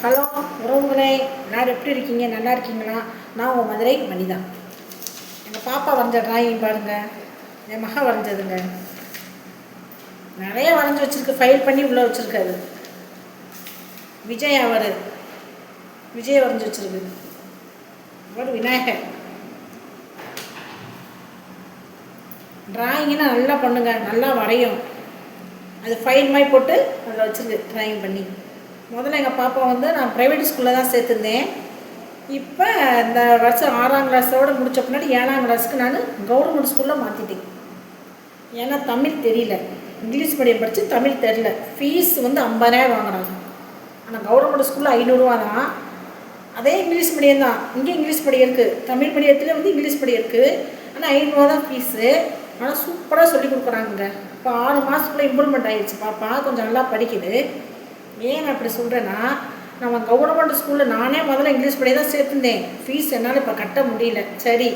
Hello உறவுகளே, எல்லாரும் எப்படி இருக்கீங்க? நல்லா இருக்கீங்களா? நான் உங்கள் மதுரை மணிதா. எங்கள் பாப்பா வரைஞ்ச டிராயிங் பாருங்கள், என் மகா வரைஞ்சதுங்க. நிறைய வரைஞ்சி வச்சுருக்கு, ஃபைல் பண்ணி உள்ளே வச்சுருக்காரு. விஜய் விஜய் வரைஞ்சி வச்சுருக்கு. அவர் விநாயகர். டிராயிங்னா நல்லா பண்ணுங்க, நல்லா வரையும். அது ஃபைல் மாதிரி போட்டு அதில் வச்சுருக்கு டிராயிங் பண்ணி. முதல்ல எங்கள் பாப்பா நான் ப்ரைவேட் ஸ்கூலில் தான் சேர்த்துருந்தேன். இப்போ இந்த வருஷம் 6ஆம் கிளாஸோடு முடித்த பின்னாடி 7ஆம் கிளாஸுக்கு நான் கவர்மெண்ட் ஸ்கூலில் மாற்றிட்டேன். ஏன்னா தமிழ் தெரியல, இங்கிலீஷ் மீடியம் படித்து தமிழ் தெரியல. ஃபீஸ் 50,000 வாங்குறாங்க. ஆனால் கவர்மெண்ட் ஸ்கூலில் 500 தான். அதே இங்கிலீஷ் மீடியம் தான். இங்கே இங்கிலீஷ் மீடியம் இருக்குது, தமிழ் மீடியத்தில் இங்கிலீஷ் மீடியம் இருக்குது. ஆனால் 500 தான் ஃபீஸு. ஆனால் சூப்பராக சொல்லி கொடுக்குறாங்க. இப்போ 6 மாதத்துக்குள்ளே இம்ப்ரூவ்மெண்ட் ஆகிடுச்சு. பாப்பா கொஞ்சம் நல்லா படிக்குது. ஏன் அப்படி சொல்கிறேன்னா, நம்ம கவர்மெண்ட் ஸ்கூலில் நானே முதல்ல இங்கிலீஷ் மீடியம் தான் சேர்த்துருந்தேன். ஃபீஸ் என்னால் இப்போ கட்ட முடியல. சரி,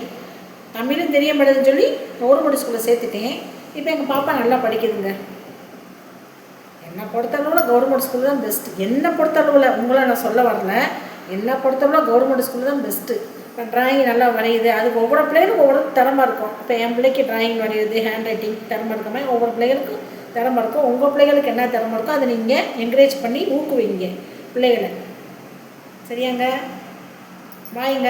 தமிழும் தெரிய மாட்டேதுன்னு சொல்லி கவர்மெண்ட் ஸ்கூலில் சேர்த்துட்டேன். இப்போ எங்கள் பாப்பா நல்லா படிக்குதுங்க. என்னை பொறுத்தளவில் கவர்மெண்ட் ஸ்கூல் தான் பெஸ்ட்டு. என்னை பொறுத்தளவில், உங்களை நான் சொல்ல வரல, என்னை பொறுத்தளவில் கவர்மெண்ட் ஸ்கூல் தான் பெஸ்ட்டு. இப்போ டிராயிங் நல்லா வரையுது. அதுக்கு ஒவ்வொரு பிள்ளைகளுக்கும் ஒவ்வொரு திறமை இருக்கும். இப்போ என் பிள்ளைக்கு டிராயிங் வரையுது, ஹேண்ட் ரைட்டிங் திறமை இருக்க மாதிரி ஒவ்வொரு பிள்ளைகளுக்கும் திறமை இருக்கும். உங்கள் பிள்ளைகளுக்கு என்ன திறமை இருக்கோ அதை நீங்கள் என்கரேஜ் பண்ணி ஊக்குவிங்க பிள்ளைகளை. சரியாங்க? பாய்ங்க.